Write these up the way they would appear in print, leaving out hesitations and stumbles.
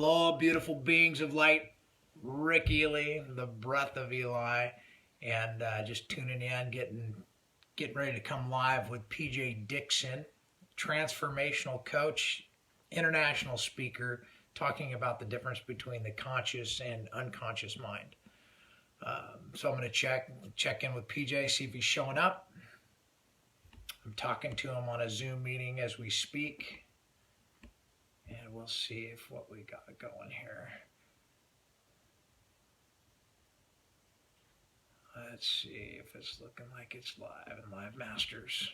Hello, beautiful beings of light. Rick Ely, the breath of Eli, and just tuning in, getting ready to come live with PJ Dixon, transformational coach, international speaker, talking about the difference between the conscious and unconscious mind. So I'm going to check in with PJ, see if he's showing up. I'm talking to him on a Zoom meeting as we speak. And we'll see if what we got going here. Let's see if it's looking like it's live in Live Masters.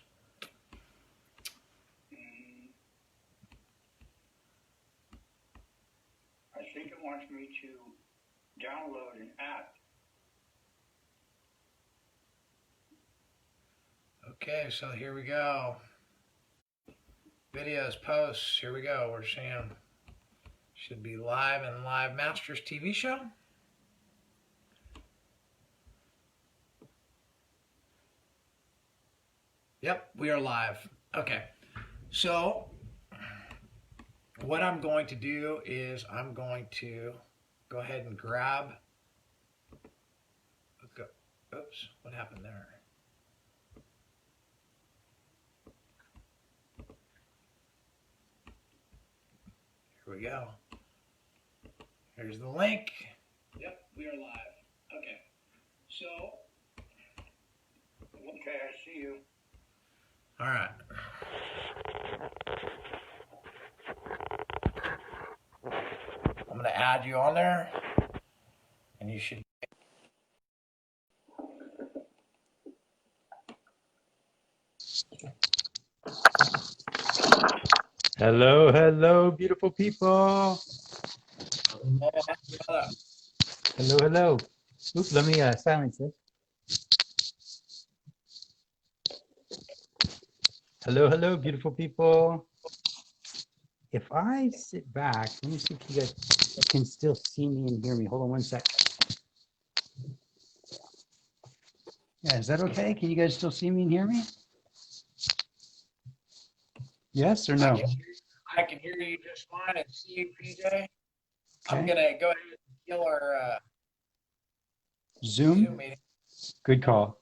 I think it wants me to download an app. Okay, so here we go. Videos, posts, here we go. We're seeing should be live in Live Masters TV show. Yep, we are live. Okay, so what I'm going to do is I'm going to go ahead and grab. Oops, what happened there? Here we go. Here's the link. Yep, we are live. Okay, so. Okay, I see you. All right. I'm going to add you on there, and you should. Hello, hello, beautiful people. Hello, hello. Oops, let me silence this. Hello, hello, beautiful people. If I sit back, let me see if you guys can still see me and hear me. Hold on one sec. Yeah, is that okay? Can you guys still see me and hear me? Yes or no? I can hear you just fine and see you, PJ. Okay. I'm going to go ahead and kill our Zoom meeting. Good call.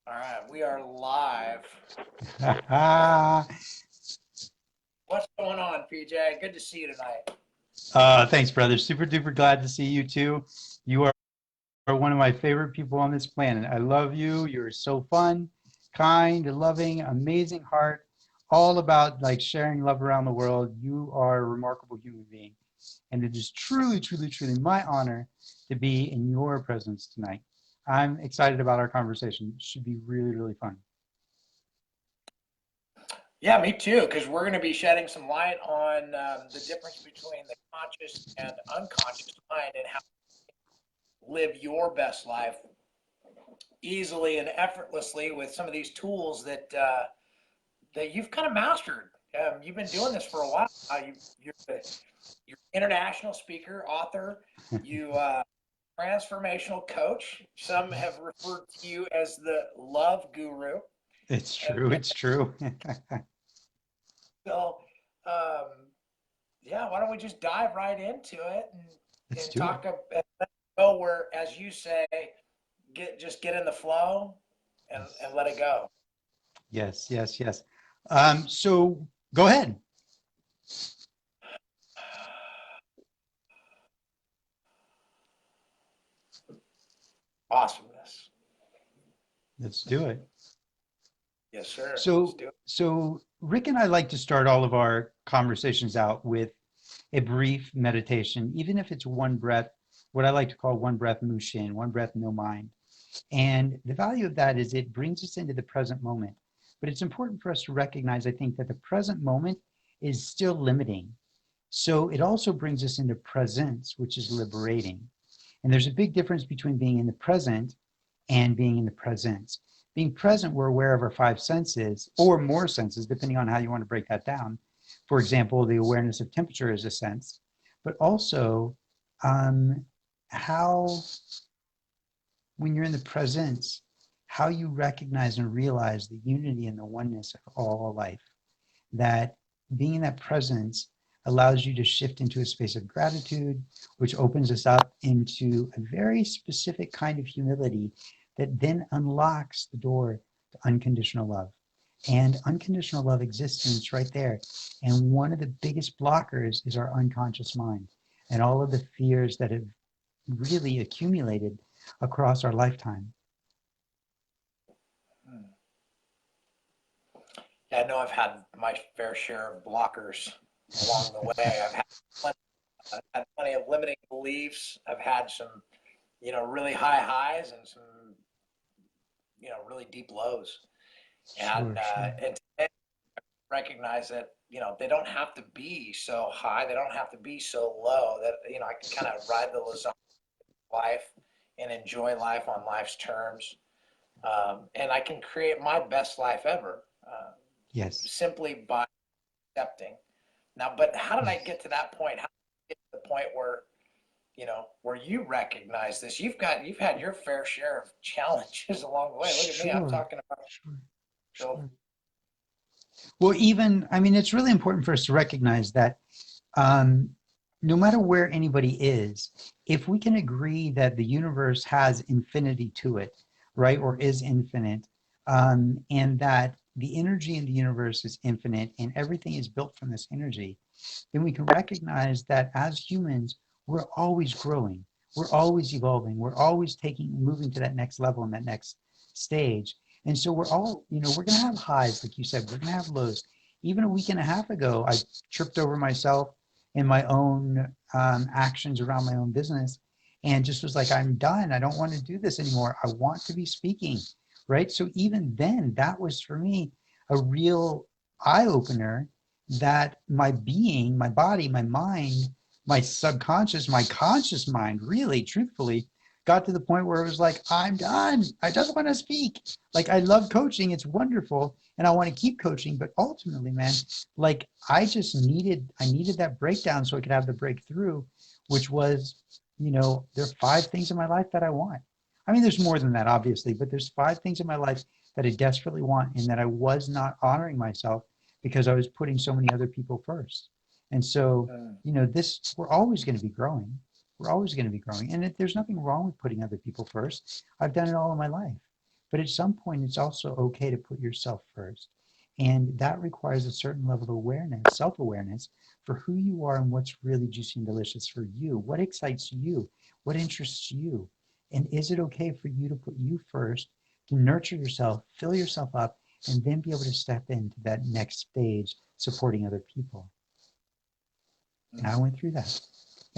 All right, we are live. What's going on, PJ? Good to see you tonight. Thanks, brother. Super duper glad to see you too. You are one of my favorite people on this planet. I love you. You're so fun, kind, loving, amazing heart, all about like sharing love around the world. You are a remarkable human being. And it is truly, truly, truly my honor to be in your presence tonight. I'm excited about our conversation. It should be really, really fun. Yeah, me too, because we're going to be shedding some light on the difference between the conscious and unconscious mind and how to live your best life easily and effortlessly with some of these tools that you've kind of mastered. You've been doing this for a while. You're international speaker, author, you transformational coach. Some have referred to you as the love guru. It's true. It's true. So, yeah, why don't we just dive right into it and talk about where, as you say, just get in the flow and let it go. Yes, yes, yes. So go ahead. Awesomeness. Let's do it. Yes, sir. So Rick and I like to start all of our conversations out with a brief meditation, even if it's one breath, what I like to call one breath mushin, one breath, no mind. And the value of that is it brings us into the present moment. But it's important for us to recognize, I think, that the present moment is still limiting. So it also brings us into presence, which is liberating. And there's a big difference between being in the present and being in the presence. Being present, we're aware of our five senses, or more senses, depending on how you want to break that down. For example, the awareness of temperature is a sense, but also how, when you're in the presence, how you recognize and realize the unity and the oneness of all life. That being in that presence allows you to shift into a space of gratitude, which opens us up into a very specific kind of humility that then unlocks the door to unconditional love. And unconditional love exists, and it's right there. And one of the biggest blockers is our unconscious mind and all of the fears that have really accumulated across our lifetime. Yeah, I know I've had my fair share of blockers along the way. I've had plenty of limiting beliefs. I've had some, really high highs and some, really deep lows. And Sure. and today I recognize that, they don't have to be so high. They don't have to be so low that, I can kind of ride the lasagna of life and enjoy life on life's terms. And I can create my best life ever. Yes. Simply by accepting. Now, but how did I get to that point? How did I get to the point where, where you recognize this? You've had your fair share of challenges along the way. Look at me, I'm talking about. Sure. Well, it's really important for us to recognize that no matter where anybody is, if we can agree that the universe has infinity to it, right, or is infinite, and that the energy in the universe is infinite and everything is built from this energy, then we can recognize that as humans, we're always growing, we're always evolving, we're always moving to that next level and that next stage. And so we're all, we're going to have highs, like you said, we're going to have lows. Even a week and a half ago, I tripped over myself in my own actions around my own business and just was like, I'm done. I don't want to do this anymore. I want to be speaking, right? So even then, that was for me a real eye opener that my being, my body, my mind, my subconscious, my conscious mind, really, truthfully, got to the point where it was like, I'm done. I just want to speak. Like, I love coaching. It's wonderful. And I want to keep coaching. But ultimately, man, like I needed that breakdown so I could have the breakthrough, which was, there are 5 things in my life that I want. I mean, there's more than that, obviously, but there's 5 things in my life that I desperately want and that I was not honoring myself because I was putting so many other people first. And so, we're always going to be growing. We're always going to be growing. And there's nothing wrong with putting other people first. I've done it all in my life. But at some point, it's also okay to put yourself first. And that requires a certain level of awareness, self-awareness for who you are and what's really juicy and delicious for you. What excites you? What interests you? And is it okay for you to put you first, to nurture yourself, fill yourself up, and then be able to step into that next stage supporting other people? And I went through that.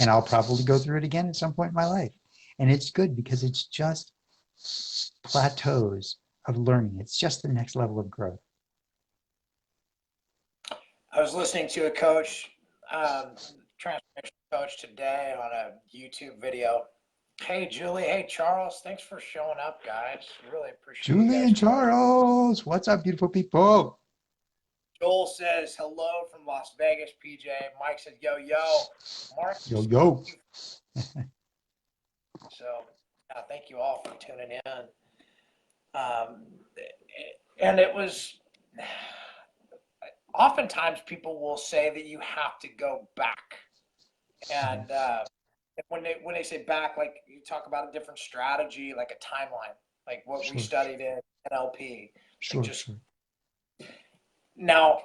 And I'll probably go through it again at some point in my life. And it's good because it's just plateaus of learning. It's just the next level of growth. I was listening to a coach, transformation coach today on a YouTube video. Hey, Julie. Hey, Charles. Thanks for showing up, guys. Really appreciate it. Julie and Charles, what's up, beautiful people? Joel says hello from Las Vegas, PJ. Mike says, yo. Mark. Yo. So, thank you all for tuning in. And it was, oftentimes people will say that you have to go back. And when they say back, like you talk about a different strategy, like a timeline, like what we studied in NLP. Sure. Now,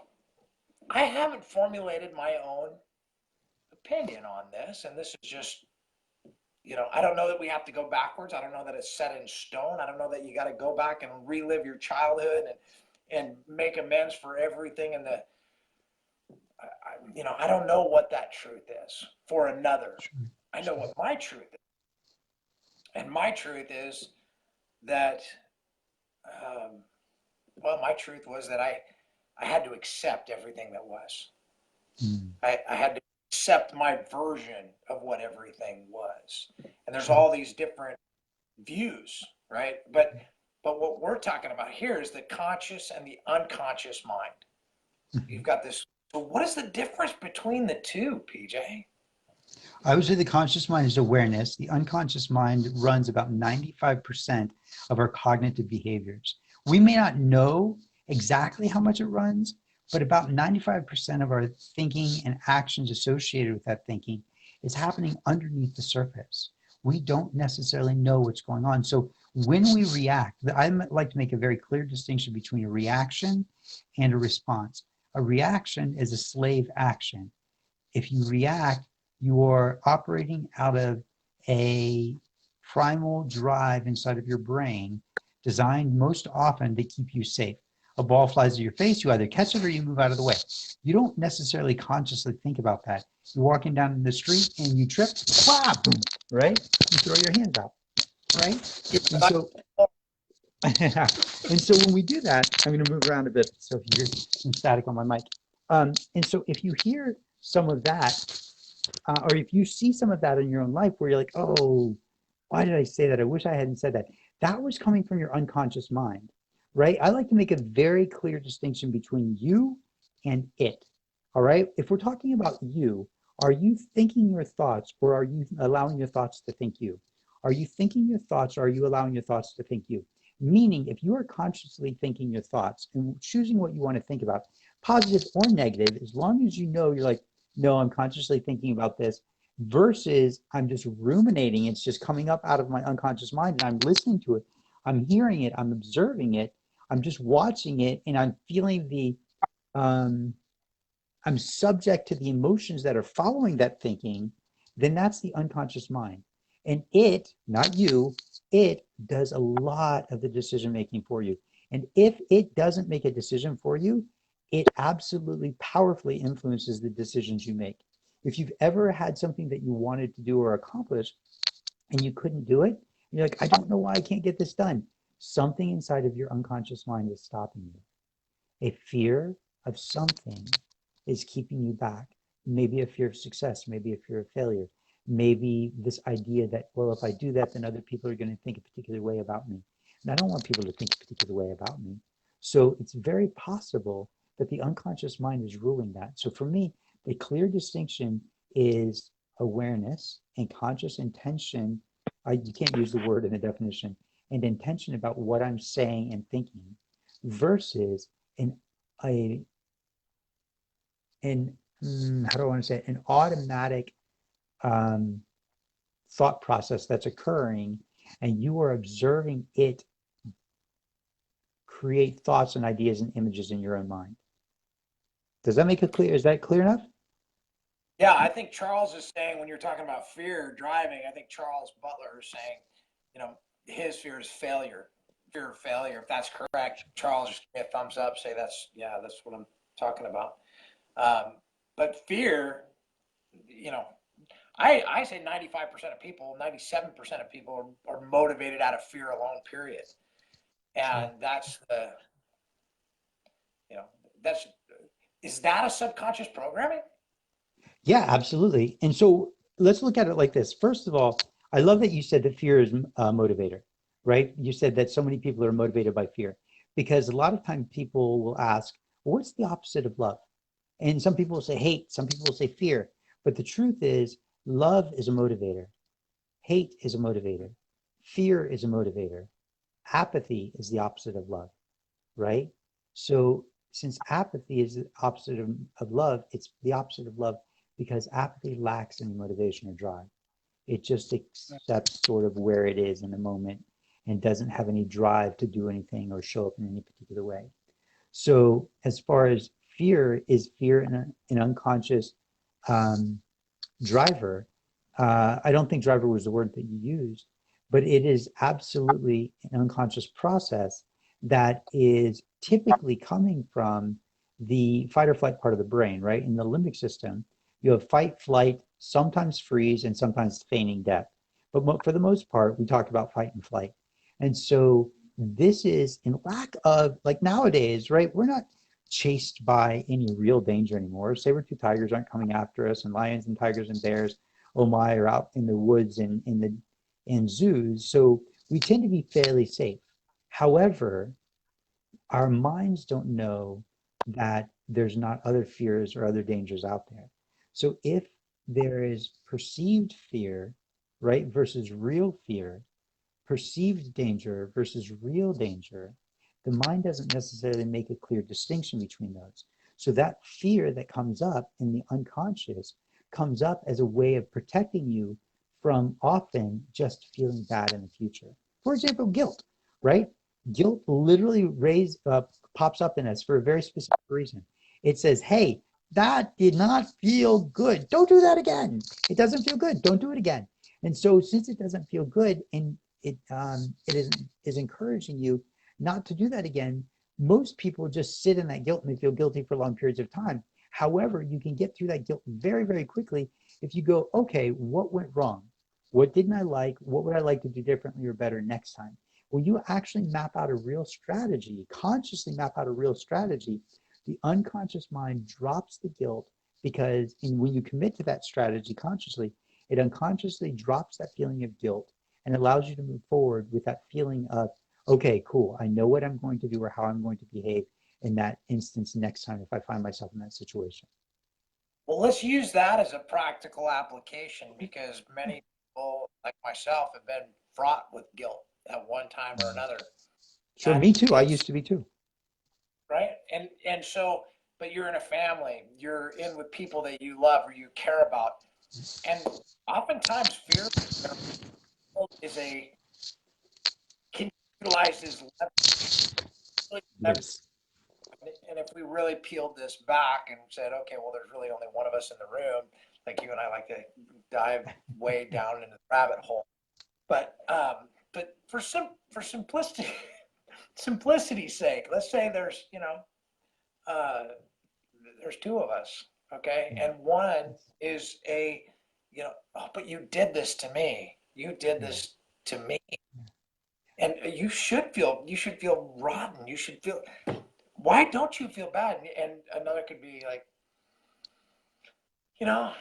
I haven't formulated my own opinion on this, and this is just, I don't know that we have to go backwards. I don't know that it's set in stone. I don't know that you got to go back and relive your childhood and make amends for everything. And I don't know what that truth is for another. I know what my truth is. And my truth is that, my truth was that I had to accept everything that was. I had to accept my version of what everything was. And there's all these different views, right? But what we're talking about here is the conscious and the unconscious mind. You've got this. So what is the difference between the two, PJ? I would say the conscious mind is awareness. The unconscious mind runs about 95% of our cognitive behaviors. We may not know exactly how much it runs, But about 95% of our thinking and actions associated with that thinking is happening underneath the surface. We don't necessarily know what's going on. So when we react, I like to make a very clear distinction between a reaction and a response. A reaction is a slave action. If you react, you're operating out of a primal drive inside of your brain designed most often to keep you safe. A ball flies at your face, you either catch it or you move out of the way. You don't necessarily consciously think about that. You're walking down the street and you trip, whap, right? You throw your hands out, right? And so, and so when we do that, I'm going to move around a bit so if you hear some static on my mic. And so if you hear some of that, or if you see some of that in your own life where you're like, oh, why did I say that? I wish I hadn't said that. That was coming from your unconscious mind, right? I like to make a very clear distinction between you and it, all right? If we're talking about you, are you thinking your thoughts or are you allowing your thoughts to think you? Are you thinking your thoughts or are you allowing your thoughts to think you? Meaning, if you are consciously thinking your thoughts and choosing what you want to think about, positive or negative, as long as you know you're like, no, I'm consciously thinking about this, versus I'm just ruminating, it's just coming up out of my unconscious mind and I'm listening to it, I'm hearing it, I'm observing it, I'm just watching it, and I'm feeling I'm subject to the emotions that are following that thinking, then that's the unconscious mind. And it, not you, it does a lot of the decision making for you. And if it doesn't make a decision for you, it absolutely powerfully influences the decisions you make. If you've ever had something that you wanted to do or accomplish and you couldn't do it, and you're like, I don't know why I can't get this done. Something inside of your unconscious mind is stopping you. A fear of something is keeping you back. Maybe a fear of success, maybe a fear of failure, maybe this idea that, well, if I do that, then other people are going to think a particular way about me. And I don't want people to think a particular way about me. So it's very possible that the unconscious mind is ruling that. So for me, the clear distinction is awareness and conscious intention. You can't use the word in a definition, and intention about what I'm saying and thinking versus an a an how do I want to say it? An automatic um, thought process that's occurring, and you are observing it create thoughts and ideas and images in your own mind. Does that make it clear? Is that clear enough? Yeah, I think Charles is saying when you're talking about fear driving, I think Charles Butler is saying, his fear is failure, fear of failure. If that's correct, Charles, just give me a thumbs up, say that's what I'm talking about. But fear, you know, I say 95% of people, 97% of people are motivated out of fear alone, period. And that's the, you know, that's, is that a subconscious programming? Yeah, absolutely. And so let's look at it like this. First of all, I love that you said that fear is a motivator, right? You said that so many people are motivated by fear because a lot of times people will ask, well, what's the opposite of love? And some people will say hate, some people will say fear. But the truth is, love is a motivator, hate is a motivator, fear is a motivator, apathy is the opposite of love, right? So since apathy is the opposite of love, it's the opposite of love because apathy lacks any motivation or drive. It just accepts sort of where it is in the moment and doesn't have any drive to do anything or show up in any particular way. So as far as fear, is fear an unconscious um, driver? I don't think driver was the word that you used, but it is absolutely an unconscious process that is typically coming from the fight or flight part of the brain, right? In the limbic system, you have fight, flight, sometimes freeze, and sometimes feigning death. But for the most part, we talk about fight and flight. And so this is in lack of, like nowadays, right? We're not chased by any real danger anymore. Saber-tooth tigers aren't coming after us, and lions and tigers and bears, oh my, are out in the woods and in zoos. So we tend to be fairly safe. However, our minds don't know that there's not other fears or other dangers out there. So if there is perceived fear, right, versus real fear, perceived danger versus real danger, the mind doesn't necessarily make a clear distinction between those. So that fear that comes up in the unconscious comes up as a way of protecting you from often just feeling bad in the future. For example, guilt, right? Guilt literally pops up in us for a very specific reason. It says, hey, that did not feel good. Don't do that again. It doesn't feel good. Don't do it again. And so since it doesn't feel good and it is encouraging you not to do that again, most people just sit in that guilt and they feel guilty for long periods of time. However, you can get through that guilt very, very quickly if you go, okay, what went wrong? What didn't I like? What would I like to do differently or better next time? When you actually map out a real strategy, consciously map out a real strategy, the unconscious mind drops the guilt because when you commit to that strategy consciously, it unconsciously drops that feeling of guilt and allows you to move forward with that feeling of, okay, cool, I know what I'm going to do or how I'm going to behave in that instance next time if I find myself in that situation. Well, let's use that as a practical application because many people, like myself, have been fraught with guilt at one time or another. Sure, And me too. I it's used to be too. right. And so, but you're in a family, you're in with people that you love or you care about. And oftentimes fear is a can utilize as leverage. Yes. And if we really peeled this back and said, okay, well, there's really only one of us in the room, like you and I like to dive way down into the rabbit hole. But for simplicity simplicity's sake, let's say there's uh, there's two of us, okay, and one is oh, but you did this to me. You did this to me, and you should feel rotten. You should feel. Why don't you feel bad? And another could be like, you know,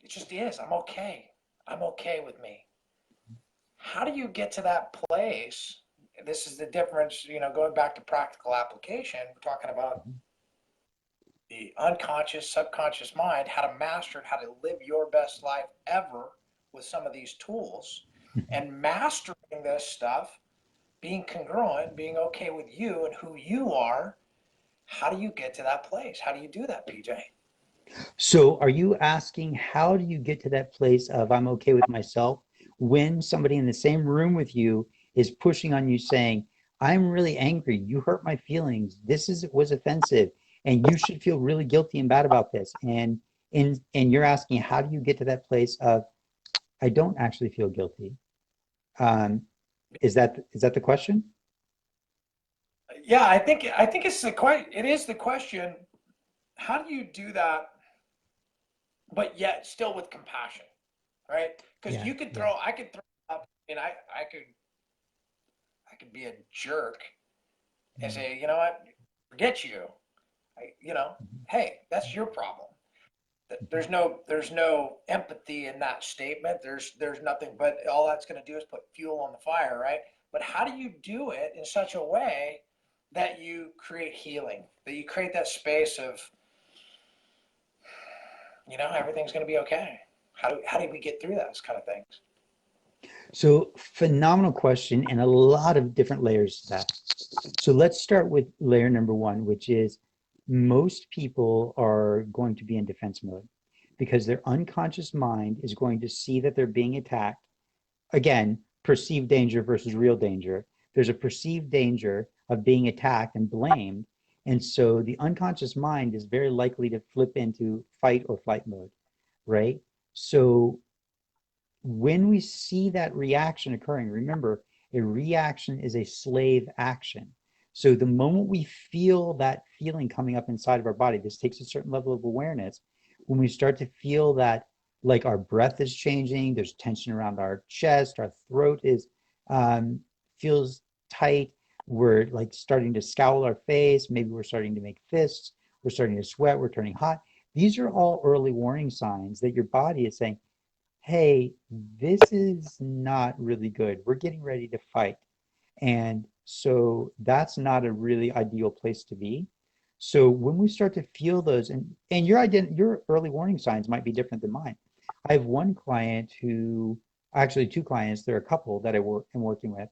it just is. I'm okay. I'm okay with me. How do you get to that place? This is the difference, going back to practical application, we're talking about the unconscious, subconscious mind, how to master it, how to live your best life ever with some of these tools and mastering this stuff, being congruent, being okay with you and who you are. How do you get to that place? How do you do that, PJ? So are you asking how do you get to that place of I'm okay with myself when somebody in the same room with you is pushing on you saying, I'm really angry, you hurt my feelings, was offensive, and you should feel really guilty and bad about this. And you're asking how do you get to that place of I don't actually feel guilty. Um, is that the question? Yeah, I think it is the question. How do you do that, but yet still with compassion, right? Because Yeah, you could yeah. throw, I could throw up, and I could be a jerk and Mhm, say, you know what, forget you. I, mhm, hey, that's your problem. mhm. There's no empathy in that statement. There's nothing, but all that's going to do is put fuel on the fire, right? But how do you do it in such a way that you create healing, that you create that space of, everything's going to be okay? How do we get through those kind of things? So phenomenal question and a lot of different layers to that. So let's start with layer number one, which is most people are going to be in defense mode because their unconscious mind is going to see that they're being attacked. Again, perceived danger versus real danger. There's a perceived danger of being attacked and blamed. And so the unconscious mind is very likely to flip into fight or flight mode, right? So when we see that reaction occurring, remember, a reaction is a slave action. So the moment we feel that feeling coming up inside of our body, this takes a certain level of awareness. When we start to feel that, like our breath is changing, there's tension around our chest, our throat is um, feels tight. We're like starting to scowl our face. Maybe we're starting to make fists. We're starting to sweat. We're turning hot. These are all early warning signs that your body is saying, hey, this is not really good. We're getting ready to fight. And so that's not a really ideal place to be. So when we start to feel those, and your early warning signs might be different than mine. I have one client who, actually two clients, they're a couple that am working with,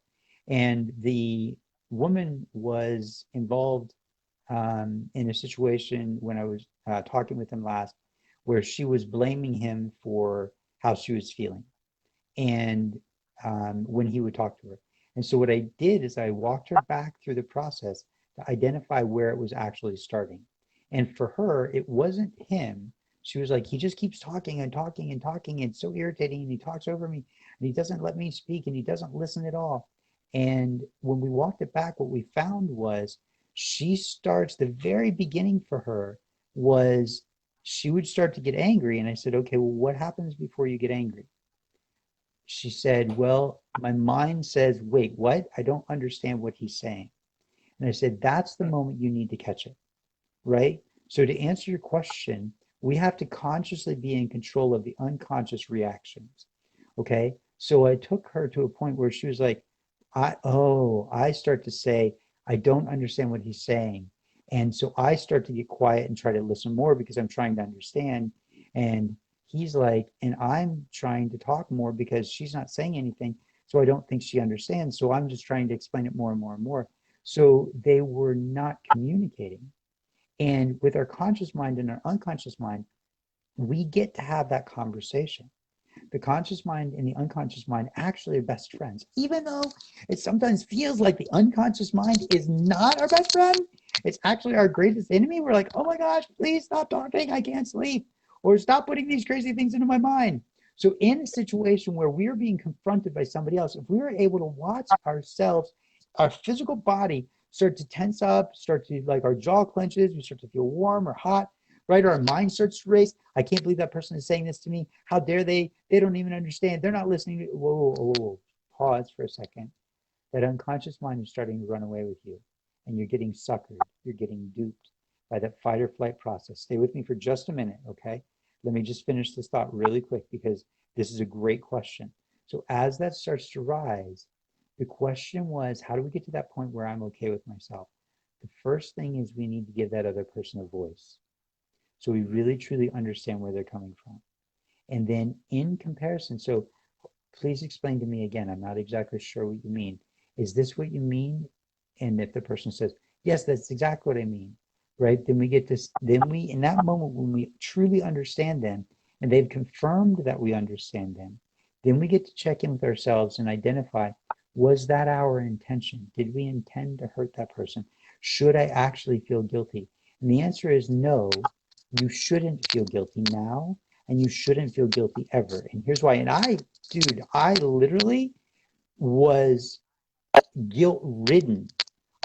and the woman was involved in a situation when I was talking with him last, where she was blaming him for how she was feeling, and when he would talk to her. And so what I did is I walked her back through the process to identify where it was actually starting. And for her, it wasn't him. She was like, he just keeps talking and talking and talking. And it's so irritating. And he talks over me and he doesn't let me speak and he doesn't listen at all. And when we walked it back, what we found was she starts, the very beginning for her was she would start to get angry. And I said, okay, well, what happens before you get angry? She said, well, my mind says, wait, what? I don't understand what he's saying. And I said, that's the moment you need to catch it, right? So to answer your question, we have to consciously be in control of the unconscious reactions. Okay. So I took her to a point where she was like, I start to say, I don't understand what he's saying. And so I start to get quiet and try to listen more because I'm trying to understand. And he's like, and I'm trying to talk more because she's not saying anything. So I don't think she understands. So I'm just trying to explain it more and more and more. So they were not communicating. And with our conscious mind and our unconscious mind, we get to have that conversation. The conscious mind and the unconscious mind actually are best friends, even though it sometimes feels like the unconscious mind is not our best friend. It's actually our greatest enemy. We're like, oh my gosh, please stop talking. I can't sleep. Or stop putting these crazy things into my mind. So in a situation where we are being confronted by somebody else, if we are able to watch ourselves, our physical body start to tense up, start to like our jaw clenches, we start to feel warm or hot, right? Our mind starts to race. I can't believe that person is saying this to me. How dare they? They don't even understand. They're not listening. Whoa, whoa, whoa. Pause for a second. That unconscious mind is starting to run away with you, and you're getting suckered. You're getting duped by that fight or flight process. Stay with me for just a minute, okay? Let me just finish this thought really quick because this is a great question. So as that starts to rise, the question was, how do we get to that point where I'm okay with myself? The first thing is we need to give that other person a voice. So we really truly understand where they're coming from. And then in comparison, so please explain to me again, I'm not exactly sure what you mean. Is this what you mean? And if the person says, yes, that's exactly what I mean, right? Then we get this, then we, in that moment when we truly understand them and they've confirmed that we understand them, then we get to check in with ourselves and identify, was that our intention? Did we intend to hurt that person? Should I actually feel guilty? And the answer is no, you shouldn't feel guilty now, and you shouldn't feel guilty ever. And here's why. And I literally was guilt ridden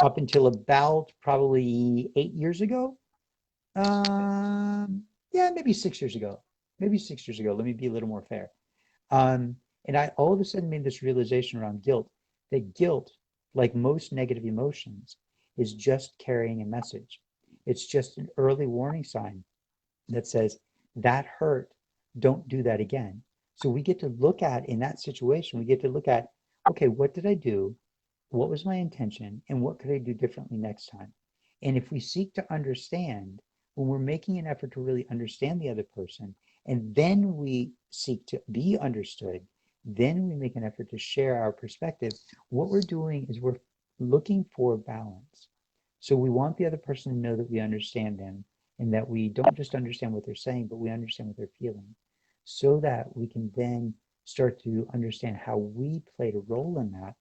up until about probably 8 years ago. Yeah, maybe 6 years ago. Maybe 6 years ago. Let me be a little more fair. And I all of a sudden made this realization around guilt that guilt, like most negative emotions, is just carrying a message. It's just an early warning sign that says, that hurt, don't do that again. So we get to look at, in that situation, we get to look at, okay, what did I do? What was my intention? And what could I do differently next time? And if we seek to understand, when we're making an effort to really understand the other person, and then we seek to be understood, then we make an effort to share our perspective, what we're doing is we're looking for balance. So we want the other person to know that we understand them and that we don't just understand what they're saying, but we understand what they're feeling, so that we can then start to understand how we played a role in that.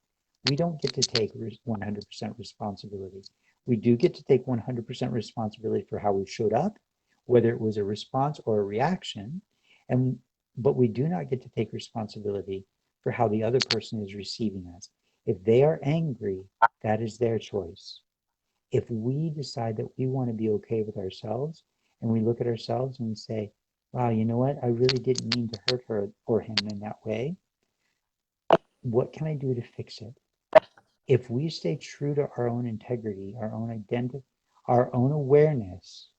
We don't get to take 100% responsibility. We do get to take 100% responsibility for how we showed up, whether it was a response or a reaction, and but we do not get to take responsibility for how the other person is receiving us. If they are angry, that is their choice. If we decide that we want to be okay with ourselves and we look at ourselves and we say, wow, you know what? I really didn't mean to hurt her or him in that way. What can I do to fix it? If we stay true to our own integrity, our own identity, our own awareness,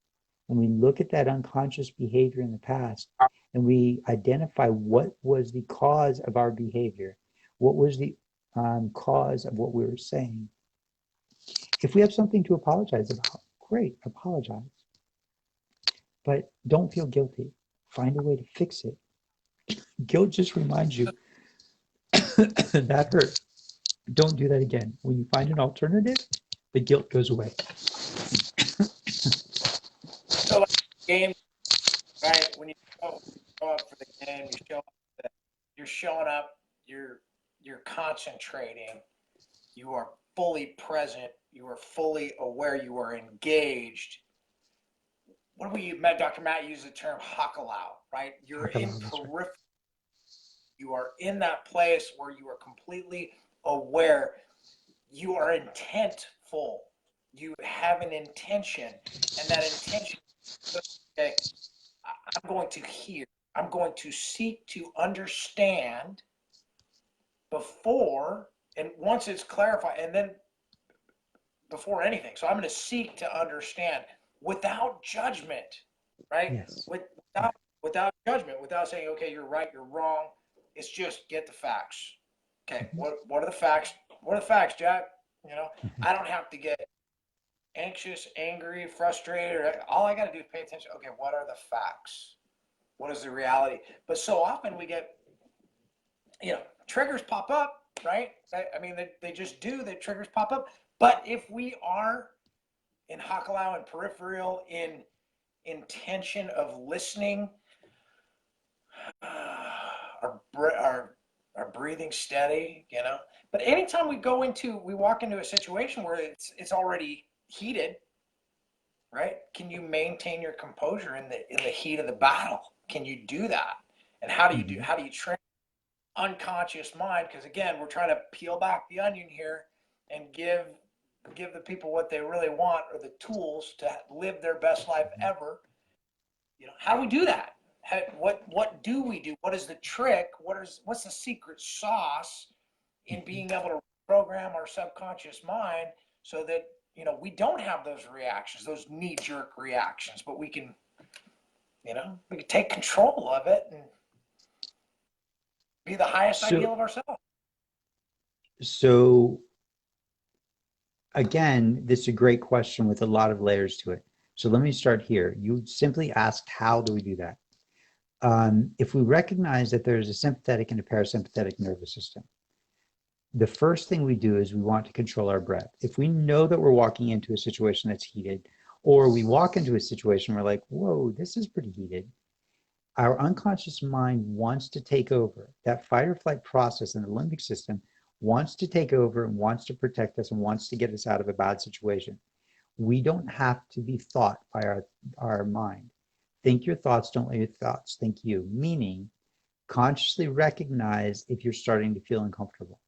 when we look at that unconscious behavior in the past and we identify what was the cause of our behavior, what was the cause of what we were saying. If we have something to apologize about, great, apologize. But don't feel guilty. Find a way to fix it. Guilt just reminds you that hurt. Don't do that again. When you find an alternative, the guilt goes away. game, right? When you show up for the game, you show up, you're showing up, you're concentrating, you are fully present, you are fully aware, you are engaged. What do we, Dr. Matt used the term hakalau, right? You're in Bacalao, that's right. periphery. You are in that place where you are completely aware. You are intentful. You have an intention, and that intention, okay, I'm going to hear. I'm going to seek to understand before, and once it's clarified, and then before anything. So I'm going to seek to understand without judgment, right? Yes. Without judgment, without saying, okay, you're right, you're wrong. It's just get the facts. Okay, Mhm. what are the facts? What are the facts, Jack? You know, I don't have to get anxious, angry, frustrated. All I got to do is pay attention. Okay, what are the facts? What is the reality? But so often we get, triggers pop up, right? I mean, they just do. The triggers pop up. But if we are in Hakalau and peripheral, in intention of listening, our breathing steady, But anytime we walk into a situation where it's already heated, right? Can you maintain your composure in the heat of the battle? Can you do that? And Mhm. how do you train unconscious mind? Because again, we're trying to peel back the onion here and give the people what they really want, or the tools to live their best life ever. How do we do that? What do we do? What is the trick? What's the secret sauce in Mhm. being able to program our subconscious mind so that we don't have those reactions, those knee-jerk reactions, but we can take control of it and be the highest So, ideal of ourselves. so again, this is a great question with a lot of layers to it. So let me start here. You simply asked, how do we do that? If we recognize that there's a sympathetic and a parasympathetic nervous system, the first thing we do is we want to control our breath. If we know that we're walking into a situation that's heated, or we walk into a situation where, like, whoa, this is pretty heated, our unconscious mind wants to take over. That fight or flight process in the limbic system wants to take over and wants to protect us and wants to get us out of a bad situation. We don't have to be thought by our mind. Think your thoughts, don't let your thoughts think you. Meaning, consciously recognize if you're starting to feel uncomfortable.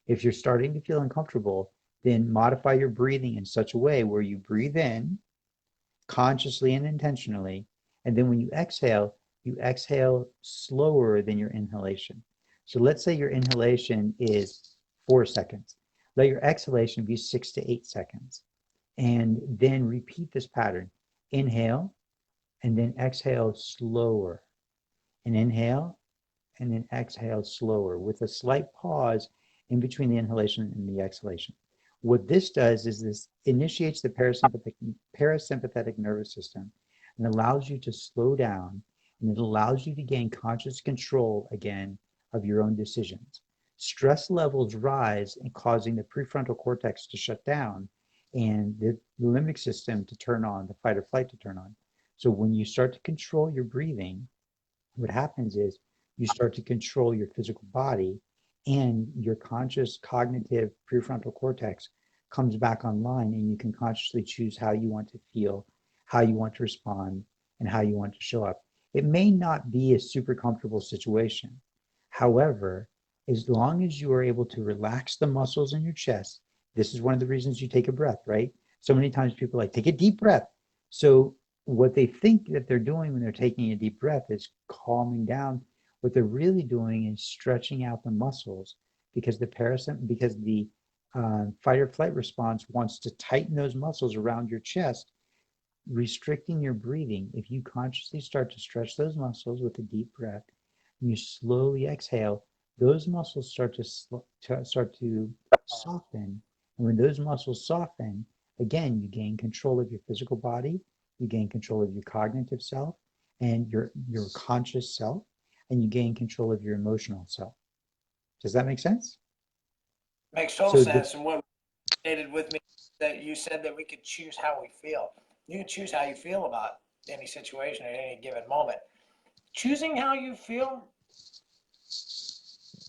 If you're starting to feel uncomfortable, then modify your breathing in such a way where you breathe in consciously and intentionally, and then when you exhale slower than your inhalation. So let's say your inhalation is 4 seconds. Let your exhalation be 6 to 8 seconds. And then repeat this pattern. Inhale and then exhale slower. And inhale and then exhale slower with a slight pause in between the inhalation and the exhalation. What this does is this initiates the parasympathetic nervous system and allows you to slow down, and it allows you to gain conscious control again of your own decisions. Stress levels rise and causing the prefrontal cortex to shut down and the limbic system to turn on, the fight or flight to turn on. So when you start to control your breathing, what happens is you start to control your physical body, and your conscious cognitive prefrontal cortex comes back online, and you can consciously choose how you want to feel, how you want to respond, and how you want to show up. It may not be a super comfortable situation. However, as long as you are able to relax the muscles in your chest, this is one of the reasons you take a breath, right? So many times people are like, take a deep breath. So what they think that they're doing when they're taking a deep breath is calming down. What they're really doing is stretching out the muscles, because the fight or flight response wants to tighten those muscles around your chest, restricting your breathing. If you consciously start to stretch those muscles with a deep breath, and you slowly exhale, those muscles start to soften. And when those muscles soften, again, you gain control of your physical body, you gain control of your cognitive self and your conscious self, and you gain control of your emotional self. Does that make sense? Makes total So the sense. And what stated with me that you said that we could choose how we feel. You can choose how you feel about any situation at any given moment. Choosing how you feel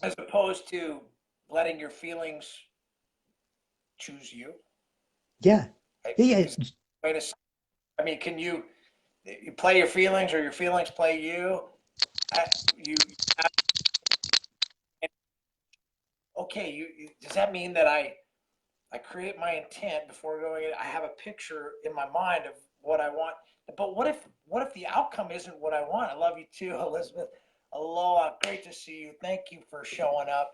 as opposed to letting your feelings choose you. Yeah. Right? Yeah. Yeah. Is way to, I mean, can you play your feelings or your feelings play you? You okay? Does that mean that I create my intent before going in? I have a picture in my mind of what I want, but what if the outcome isn't what I want? I love you too, Elizabeth. Aloha, great to see you. Thank you for showing up.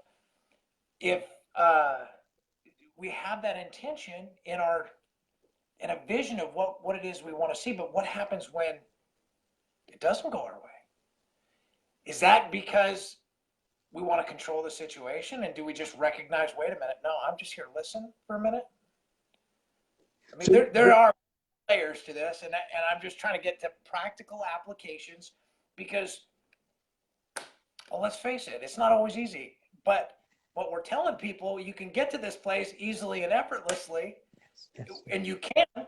If uh, we have that intention in a vision of what it is we want to see, but what happens when it doesn't go our way? Is that because we want to control the situation, and do we just recognize, wait a minute, no, I'm just here to listen for a minute? I mean, So there are layers to this, and I'm just trying to get to practical applications because, well, let's face it, it's not always easy. But what we're telling people, you can get to this place easily and effortlessly, yes, and you can.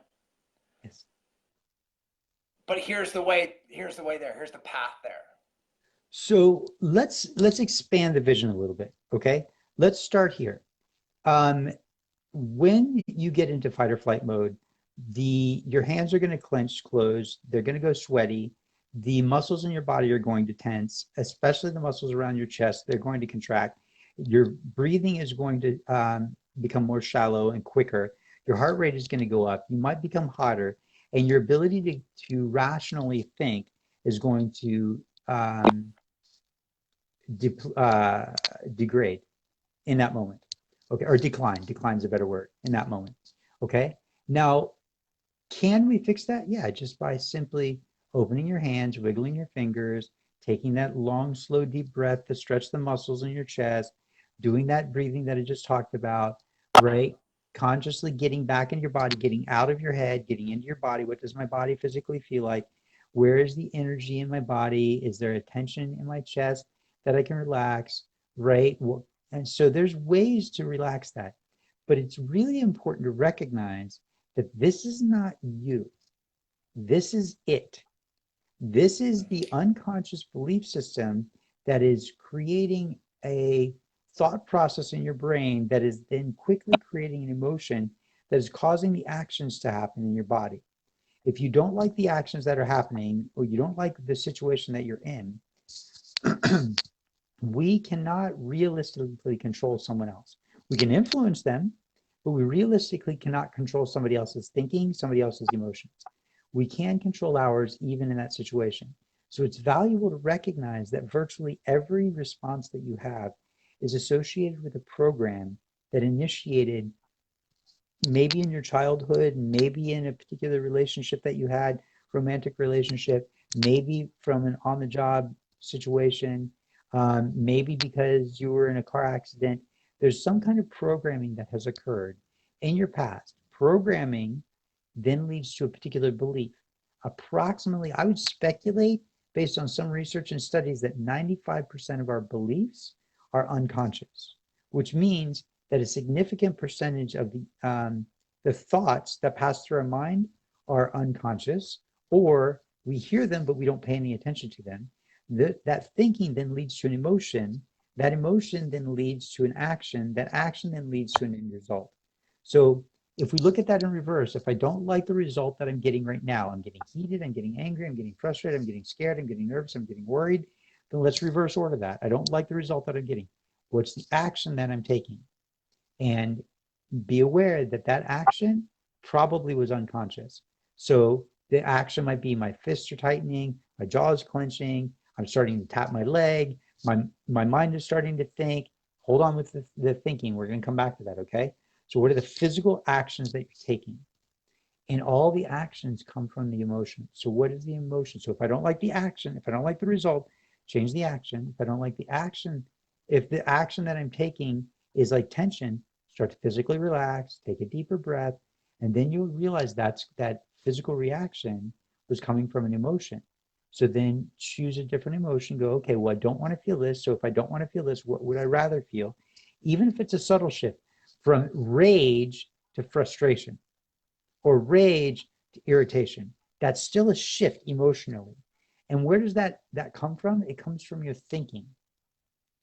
yes. But here's the way. Here's the way there. Here's the path there. So let's expand the vision a little bit. Okay. Let's start here. Um, when you get into fight or flight mode, your hands are going to clench closed. They're going to go sweaty. The muscles in your body are going to tense, especially the muscles around your chest. They're going to contract. Your breathing is going to become more shallow and quicker. Your heart rate is going to go up. You might become hotter, and your ability to rationally think is going to degrade in that moment. Okay, or decline. Decline is a better word in that moment. Okay. Now, can we fix that? Yeah, just by simply opening your hands, wiggling your fingers, taking that long, slow, deep breath to stretch the muscles in your chest, doing that breathing that I just talked about, right? Consciously getting back in your body, getting out of your head, getting into your body. What does my body physically feel like? Where is the energy in my body? Is there a tension in my chest that I can relax, right? And so there's ways to relax that. But it's really important to recognize that this is not you. This is it. This is the unconscious belief system that is creating a thought process in your brain that is then quickly creating an emotion that is causing the actions to happen in your body. If you don't like the actions that are happening, or you don't like the situation that you're in, we cannot realistically control someone else. We can influence them, but we realistically cannot control somebody else's thinking, somebody else's emotions. We can control ours even in that situation. So it's valuable to recognize that virtually every response that you have is associated with a program that initiated maybe in your childhood, maybe in a particular relationship that you had, romantic relationship, maybe from an on the job situation, maybe because you were in a car accident. There's some kind of programming that has occurred in your past. Programming then leads to a particular belief. Approximately, I would speculate based on some research and studies that 95% of our beliefs are unconscious, which means that a significant percentage of the thoughts that pass through our mind are unconscious, or we hear them but we don't pay any attention to them. That thinking then leads to an emotion. That emotion then leads to an action. That action then leads to an end result. So if we look at that in reverse, if I don't like the result that I'm getting right now, I'm getting heated, I'm getting angry, I'm getting frustrated, I'm getting scared, I'm getting nervous, I'm getting worried, then let's reverse order that. I don't like the result that I'm getting. What's the action that I'm taking? And be aware that that action probably was unconscious. So the action might be my fists are tightening, my jaw is clenching, I'm starting to tap my leg, my mind is starting to think. Hold on with the thinking. We're going to come back to that, okay? So what are the physical actions that you're taking? And all the actions come from the emotion. So what is the emotion? So if I don't like the action, if I don't like the result, change the action. If I don't like the action, if the action that I'm taking is like tension, start to physically relax, take a deeper breath, and then you'll realize that physical reaction was coming from an emotion. So then choose a different emotion, go, okay, well, I don't want to feel this. So if I don't want to feel this, what would I rather feel? Even if it's a subtle shift from rage to frustration or rage to irritation. That's still a shift emotionally. And where does that come from? It comes from your thinking.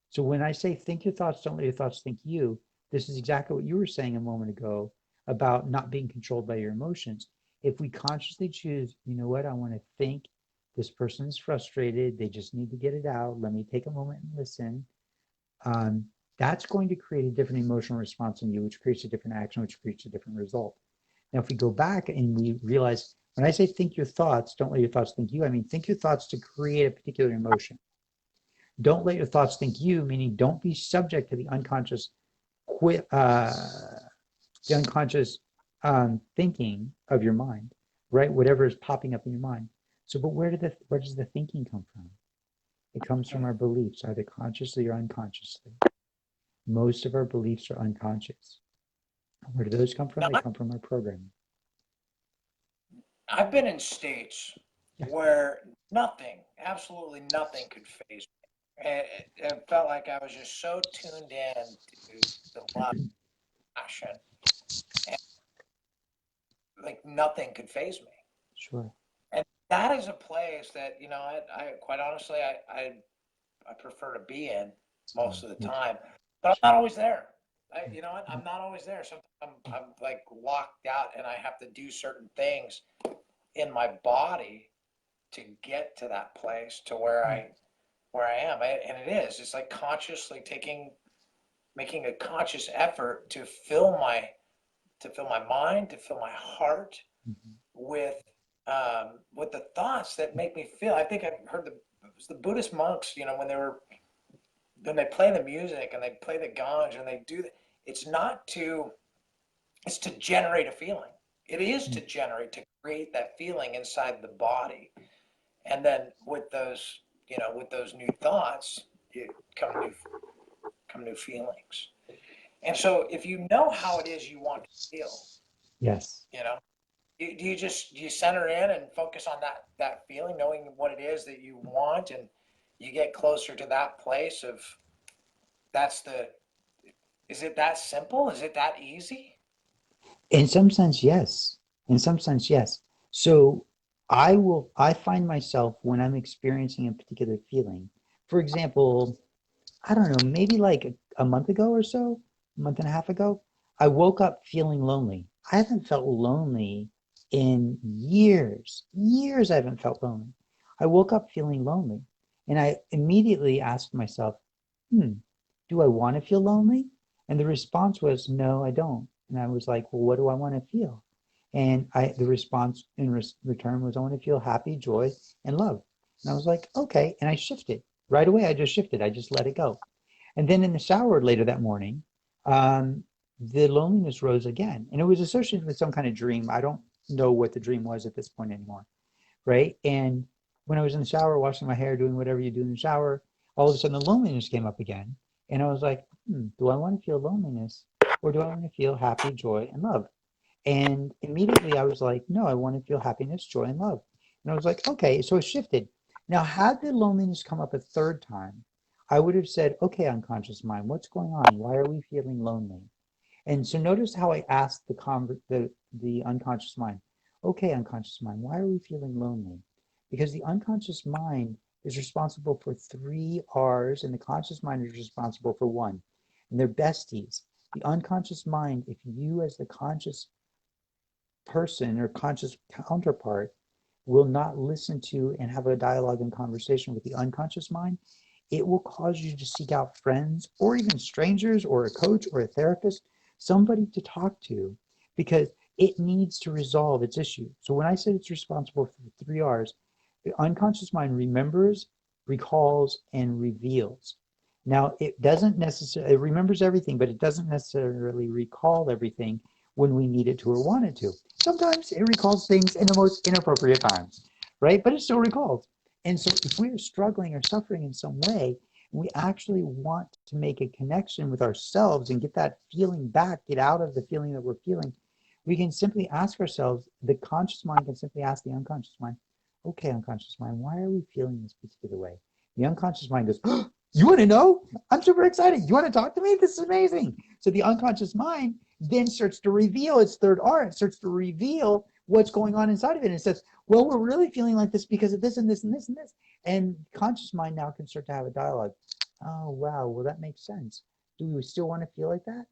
So when I say think your thoughts, don't let your thoughts think you, this is exactly what you were saying a moment ago about not being controlled by your emotions. If we consciously choose, you know what, I want to think this person is frustrated, they just need to get it out. Let me take a moment and listen. Um, that's going to create a different emotional response in you, which creates a different action, which creates a different result. Now, if we go back and we realize when I say think your thoughts, don't let your thoughts think you, I mean think your thoughts to create a particular emotion. Don't let your thoughts think you, meaning don't be subject to the unconscious, the unconscious thinking of your mind, right? Whatever is popping up in your mind. So, but where does the thinking come from? It comes from our beliefs, either consciously or unconsciously. Most of our beliefs are unconscious. Where do those come from? Now, They come from our programming. I've been in states Yeah. where nothing, absolutely nothing could phase me. And it felt like I was just so tuned in to the love, passion, and like nothing could phase me. Sure. And that is a place that, I quite honestly, I prefer to be in most of the Me time, but I'm not always there. too. You know what? I'm not always there. Sometimes I'm like locked out and I have to do certain things in my body to get to that place to where I am. And it is. It's like consciously making a conscious effort to fill my mind, to fill my heart Mhm. with the thoughts that make me feel. I think I've heard it was the Buddhist monks, when they play the music and they play the ganj and they do that. It's not to it's to generate a feeling. It is to create that feeling inside the body. And then with those new thoughts, come new come new feelings. And so if you know how it is you want to feel, Yes. you know, do you center in and focus on that feeling, knowing what it is that you want, and you get closer to that place of that's the is it that simple? Is it that easy? In some sense, yes. In some sense, yes. So I find myself when I'm experiencing a particular feeling. For example, I don't know, maybe like a month ago or so, a month and a half ago, I woke up feeling lonely. I haven't felt lonely in years. Years I haven't felt lonely. I woke up feeling lonely. And I immediately asked myself, hmm, do I want to feel lonely? And the response was, no, I don't. And I was like, well, what do I want to feel? And the response in return was, I want to feel happy, joy, and love. And I was like, okay. And I shifted right away. I just shifted. I just let it go. And then in the shower later that morning, the loneliness rose again. And it was associated with some kind of dream. I don't know what the dream was at this point anymore. Right. And when I was in the shower, washing my hair, doing whatever you do in the shower, all of a sudden the loneliness came up again. And I was like, do I want to feel loneliness or do I want to feel happy, joy, and love? And immediately I was like, no, I want to feel happiness, joy, and love. And I was like, okay, so it shifted. Now, had the loneliness come up a third time, I would have said, okay, unconscious mind, what's going on? Why are we feeling lonely? And so notice how I asked the unconscious mind, okay, unconscious mind, why are we feeling lonely? Because the unconscious mind is responsible for three R's and the conscious mind is responsible for one. And they're besties. The unconscious mind, if you as the conscious person or conscious counterpart will not listen to and have a dialogue and conversation with the unconscious mind, it will cause you to seek out friends or even strangers or a coach or a therapist, somebody to talk to, because it needs to resolve its issue. So when I said it's responsible for the three R's, the unconscious mind remembers, recalls, and reveals. Now, it remembers everything, but it doesn't necessarily recall everything when we need it to or want it to. Sometimes it recalls things in the most inappropriate times, right? But it still recalls. And so if we're struggling or suffering in some way, we actually want to make a connection with ourselves and get that feeling back, get out of the feeling that we're feeling, we can simply ask ourselves, the conscious mind can simply ask the unconscious mind, okay, unconscious mind, why are we feeling this particular way? The unconscious mind goes, oh, you want to know? I'm super excited. You want to talk to me? This is amazing. So the unconscious mind then starts to reveal its third R. It starts to reveal what's going on inside of it. And it says, well, we're really feeling like this because of this and this and this and this. And conscious mind now can start to have a dialogue. Oh, wow. Well, that makes sense. Do we still want to feel like that?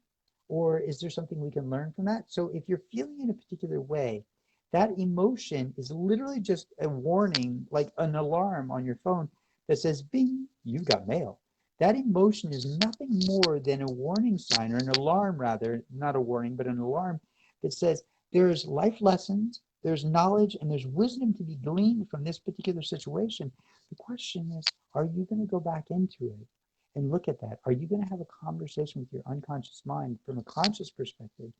Or is there something we can learn from that? So if you're feeling in a particular way, that emotion is literally just a warning, like an alarm on your phone that says, bing, you got mail. That emotion is nothing more than a warning sign, or an alarm rather, not a warning, but an alarm that says there's life lessons, there's knowledge, and there's wisdom to be gleaned from this particular situation. The question is, are you going to go back into it and look at that? Are you going to have a conversation with your unconscious mind from a conscious perspective?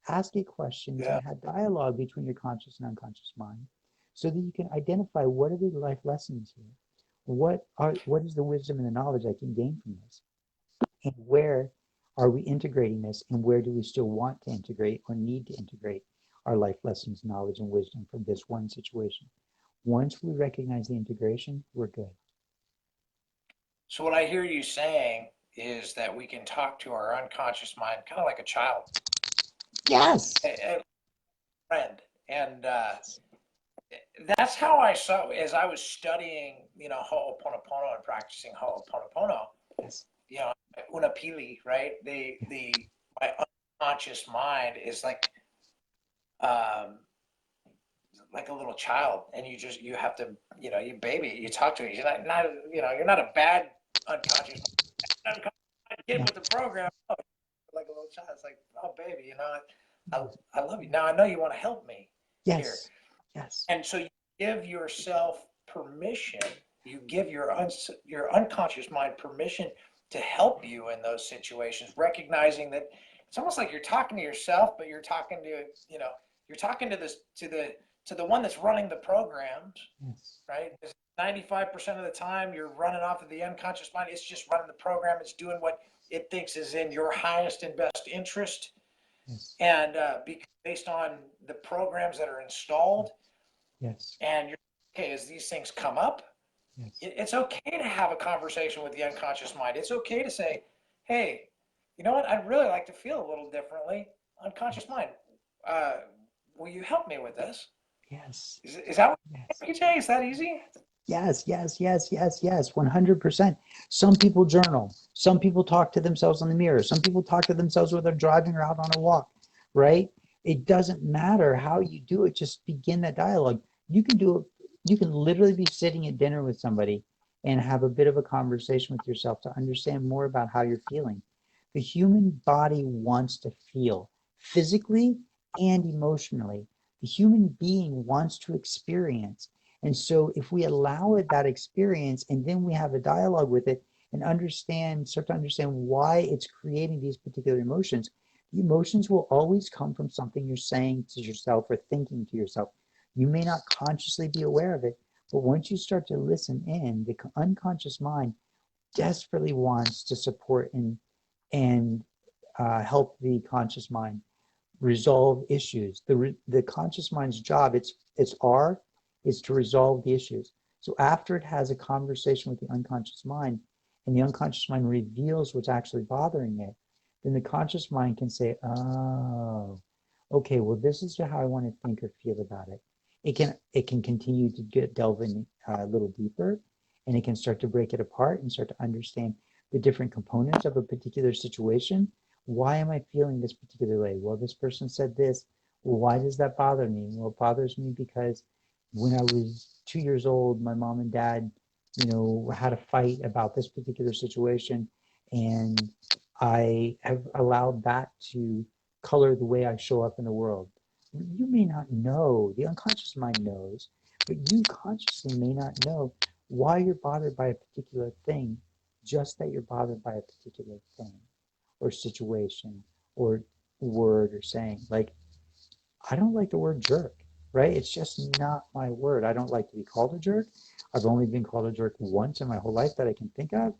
Ask it questions Yeah. and have dialogue between your conscious and unconscious mind so that you can identify what are the life lessons here? What is the wisdom and the knowledge I can gain from this? And where are we integrating this, and where do we still want to integrate or need to integrate our life lessons, knowledge, and wisdom from this one situation? Once we recognize the integration, we're good. So what I hear you saying is that we can talk to our unconscious mind kind of like a child, Yes. a friend. And that's how I saw as I was studying, Ho'oponopono and practicing Ho'oponopono, Yes. Unapili, right? My unconscious mind is um, like a little child, and you have to, you baby, you talk to it. You're not a bad unconscious kid Yeah. with the program. Oh, like a little child. It's like, oh baby, I love you. Now I know you want to help me here. Yes. Yes. And so you give yourself permission, you give your unconscious mind permission to help you in those situations, recognizing that it's almost like you're talking to yourself, but you're talking to, you're talking to the one that's running the programs, Yes. right? 95% of the time you're running off of the unconscious mind. It's just running the program. It's doing what it thinks is in your highest and best interest. Yes. And based on the programs that are installed, Yes. and you're okay as these things come up, Yes. it's okay to have a conversation with the unconscious mind. It's okay to say, hey, you know what, I'd really like to feel a little differently. Unconscious mind, uh, will you help me with this? Yes. Is that what, Yes. PJ, is that easy? Yes, yes, yes, yes, yes, 100%. Some people journal. Some people talk to themselves in the mirror. Some people talk to themselves when they're driving or out on a walk, right? It doesn't matter how you do it, just begin that dialogue. You can do it, you can literally be sitting at dinner with somebody and have a bit of a conversation with yourself to understand more about how you're feeling. The human body wants to feel physically and emotionally. The human being wants to experience. And so if we allow it that experience and then we have a dialogue with it and start to understand why it's creating these particular emotions, the emotions will always come from something you're saying to yourself or thinking to yourself. You may not consciously be aware of it, but once you start to listen in, the unconscious mind desperately wants to support and help the conscious mind resolve issues. The conscious mind's job, its R, is to resolve the issues. So after it has a conversation with the unconscious mind, and the unconscious mind reveals what's actually bothering it, then the conscious mind can say, "Oh, okay. Well, this is how I want to think or feel about it." It can continue to delve in a little deeper, and it can start to break it apart and start to understand the different components of a particular situation. Why am I feeling this particular way? Well, this person said this. Well, why does that bother me? Well, it bothers me because when I was 2 years old, my mom and dad, had a fight about this particular situation, and I have allowed that to color the way I show up in the world. You may not know, the unconscious mind knows, but you consciously may not know why you're bothered by a particular thing, just that you're bothered by a particular thing or situation or word or saying. Like, I don't like the word jerk, right? It's just not my word. I don't like to be called a jerk. I've only been called a jerk once in my whole life that I can think of.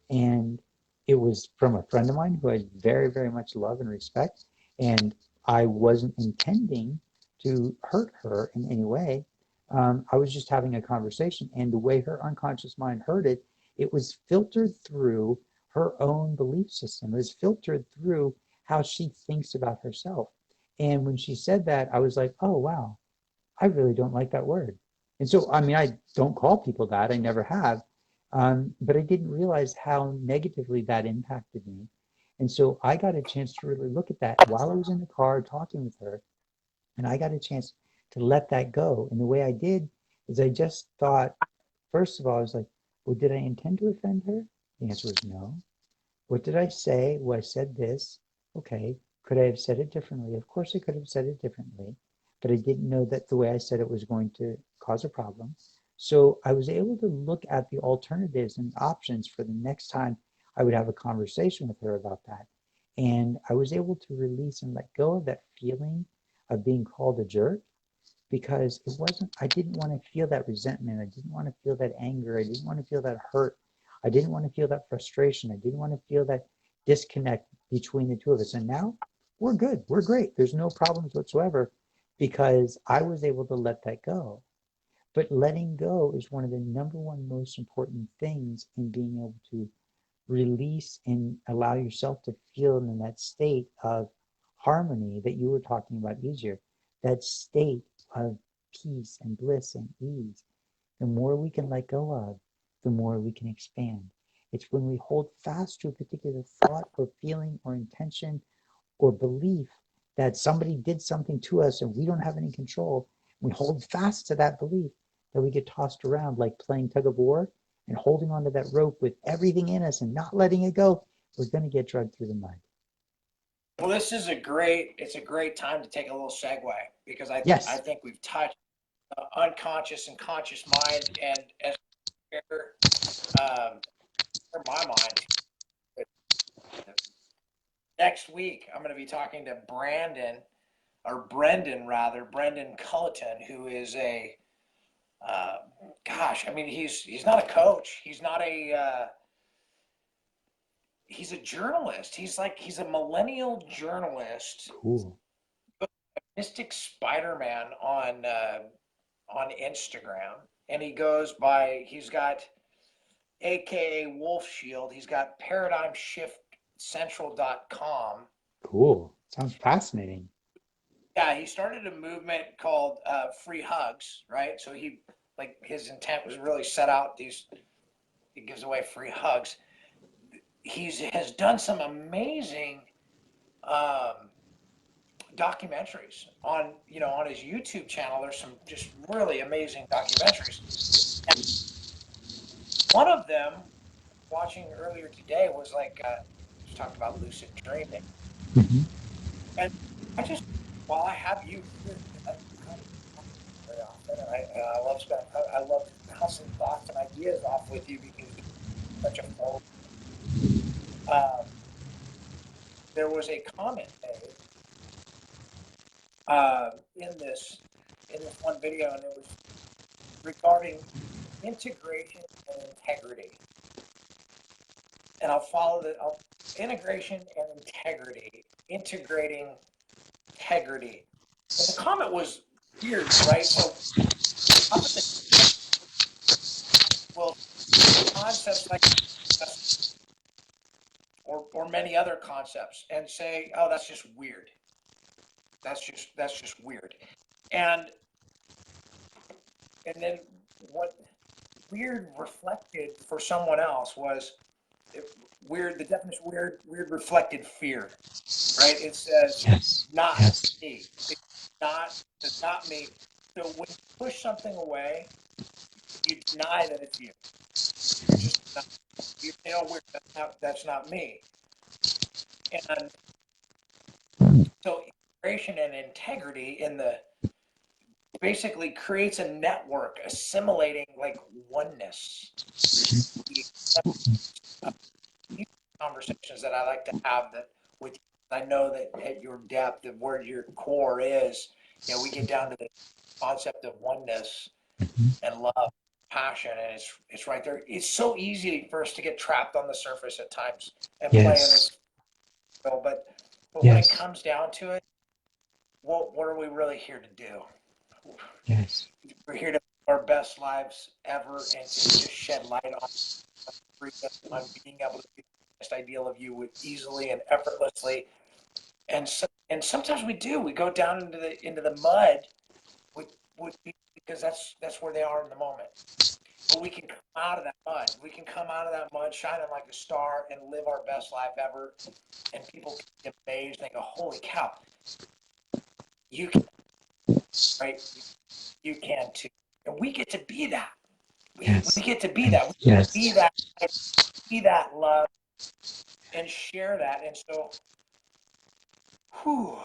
And it was from a friend of mine who I very, very much love and respect. And I wasn't intending to hurt her in any way. I was just having a conversation. And the way her unconscious mind heard it, it was filtered through her own belief system. It was filtered through how she thinks about herself. And when she said that, I was like, oh, wow, I really don't like that word. And so, I mean, I don't call people that. I never have. But I didn't realize how negatively that impacted me. And so I got a chance to really look at that while I was in the car talking with her. And I got a chance to let that go. And the way I did is I just thought, first of all, I was like, well, did I intend to offend her? The answer was no. What did I say? Well, I said this. Okay. Could I have said it differently? Of course, I could have said it differently, but I didn't know that the way I said it was going to cause a problem. So I was able to look at the alternatives and options for the next time I would have a conversation with her about that. And I was able to release and let go of that feeling of being called a jerk because it wasn't, I didn't want to feel that resentment. I didn't want to feel that anger. I didn't want to feel that hurt. I didn't want to feel that frustration. I didn't want to feel that disconnect between the two of us. And now we're good. We're great. There's no problems whatsoever because I was able to let that go. But letting go is one of the number one most important things in being able to release and allow yourself to feel in that state of harmony that you were talking about easier, that state of peace and bliss and ease. The more we can let go of, the more we can expand. It's when we hold fast to a particular thought or feeling or intention or belief that somebody did something to us and we don't have any control. We hold fast to that belief that we get tossed around like playing tug of war and holding onto that rope with everything in us and not letting it go. We're going to get dragged through the mud. Well, it's a great time to take a little segue because I Yes. think we've touched unconscious and conscious mind, and as um, for my mind, next week I'm going to be talking to Brendan Culleton, who is a uh, gosh, I mean he's not a coach, he's a journalist. He's a millennial journalist, Cool. Mystic Spider-Man on Instagram, and he's got AKA Wolf Shield. He's got ParadigmShiftCentral.com. Cool. Sounds fascinating. Yeah, he started a movement called Free Hugs, right? So his intent was really set out he gives away free hugs. He has done some amazing um, documentaries on his YouTube channel. There's some just really amazing documentaries. And one of them, watching earlier today, was just talking about lucid dreaming. Mhm. And I just, while I have you here, because I don't talk very often, and I love bouncing thoughts and ideas off with you because you're such a full. Um, there was a comment made uh, in this in this one video, and it was regarding integration and integrity. And I'll follow the integration and integrity, integrating integrity. And the comment was weird, right? So often will concepts like or many other concepts and say, oh, that's just weird. That's just weird. And and then what weird reflected for someone else was weird. The definition weird reflected fear, right? It says Yes. not Yes. me. It's not me. So when you push something away, you deny that it's you. You're just not, weird. That's not me. And so integration and integrity in the basically creates a network assimilating like oneness. Conversations that I like to have that with you. I know that at your depth of where your core is, we get down to the concept of oneness Mhm. and love, passion, and it's right there. It's so easy for us to get trapped on the surface at times and play in Yes. this field, but when it Yes. comes down to it, what are we really here to do? Yes. We're here to live our best lives ever and to just shed light on being able to be the best ideal of you easily and effortlessly. And sometimes we do. We go down into the mud with because that's where they are in the moment. But we can come out of that mud. We can come out of that mud shining like a star and live our best life ever. And people can be amazed and they go, holy cow, you can, right? You can too. And we get to be that. We Yes. get to be that. We get to Yes. be that love and share that. And so, whew,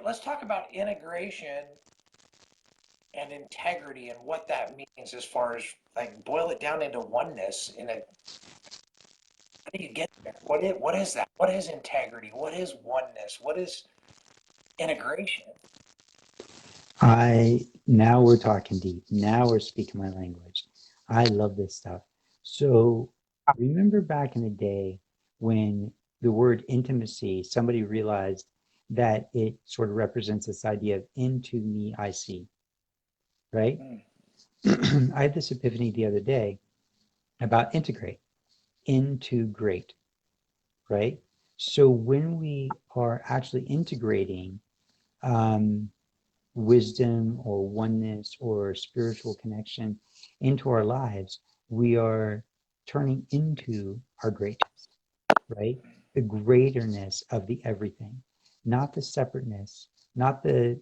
let's talk about integration and integrity and what that means as far as like boil it down into oneness in a how do you get there? What is that? What is integrity? What is oneness? What is integration? Now we're talking deep. Now we're speaking my language. I love this stuff. So remember back in the day when the word intimacy, somebody realized that it sort of represents this idea of into me I see, right? Mm. I had this epiphany the other day about integrate, into great, right? So when we are actually integrating um, wisdom or oneness or spiritual connection into our lives, we are turning into our greatness, right? The greaterness of the everything, not the separateness, not the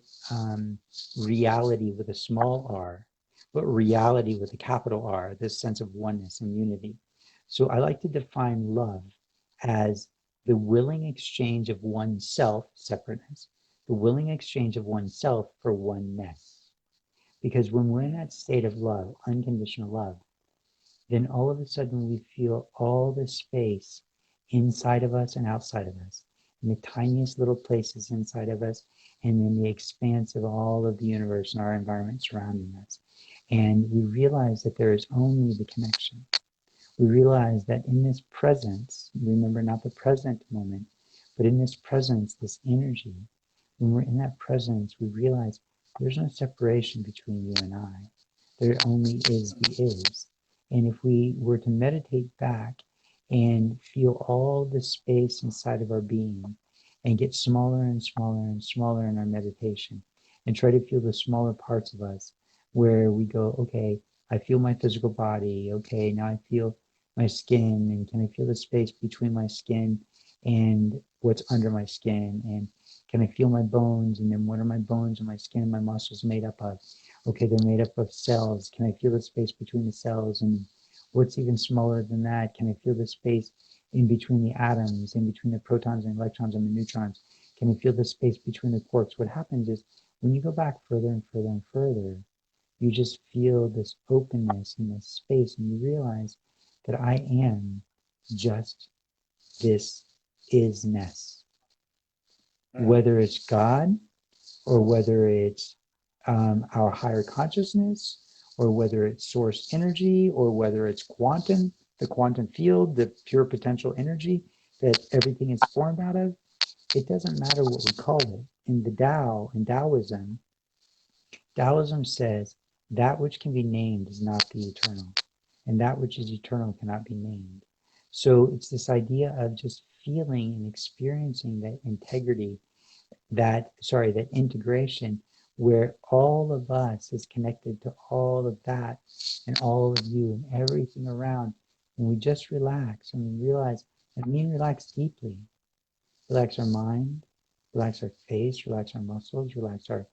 reality with a small r, but reality with a capital R, this sense of oneness and unity. So I like to define love as the willing exchange of oneself, separateness, the willing exchange of oneself for oneness. Because when we're in that state of love, unconditional love, then all of a sudden we feel all the space inside of us and outside of us, in the tiniest little places inside of us, and in the expanse of all of the universe and our environment surrounding us. And we realize that there is only the connection. We realize that in this presence, remember not the present moment, but in this presence, this energy, when we're in that presence, we realize there's no separation between you and I. There only is the is. And if we were to meditate back and feel all the space inside of our being and get smaller and smaller and smaller in our meditation and try to feel the smaller parts of us where we go, okay, I feel my physical body. Okay, now I feel my skin, and can I feel the space between my skin and what's under my skin? And can I feel my bones? And then what are my bones and my skin and my muscles made up of? Okay, they're made up of cells. Can I feel the space between the cells? And what's even smaller than that? Can I feel the space in between the atoms, in between the protons and electrons and the neutrons? Can I feel the space between the quarks? What happens is when you go back further and further and further, you just feel this openness and this space, and you realize that I am just this isness. Mm. Whether it's God, or whether it's our higher consciousness, or whether it's source energy, or whether it's quantum, the quantum field, the pure potential energy that everything is formed out of, it doesn't matter what we call it. In the Tao, in Taoism, Taoism says that which can be named is not the eternal, and that which is eternal cannot be named. So it's this idea of just feeling and experiencing that integrity, that integration, where all of us is connected to all of that and all of you and everything around. And we just relax and we realize, I mean, relax deeply. Relax our mind, relax our face, relax our muscles, relax our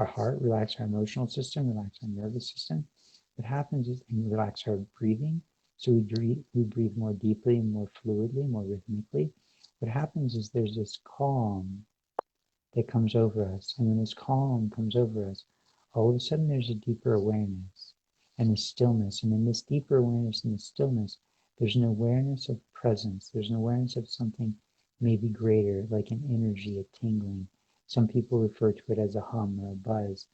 heart, relax our emotional system, relax our nervous system. What happens is, and relax our breathing. So we breathe more deeply and more fluidly, more rhythmically. What happens is there's this calm that comes over us. And when this calm comes over us, all of a sudden there's a deeper awareness and a stillness. And in this deeper awareness and the stillness, there's an awareness of presence. There's an awareness of something maybe greater, like an energy, a tingling. Some people refer to it as a hum or a buzz,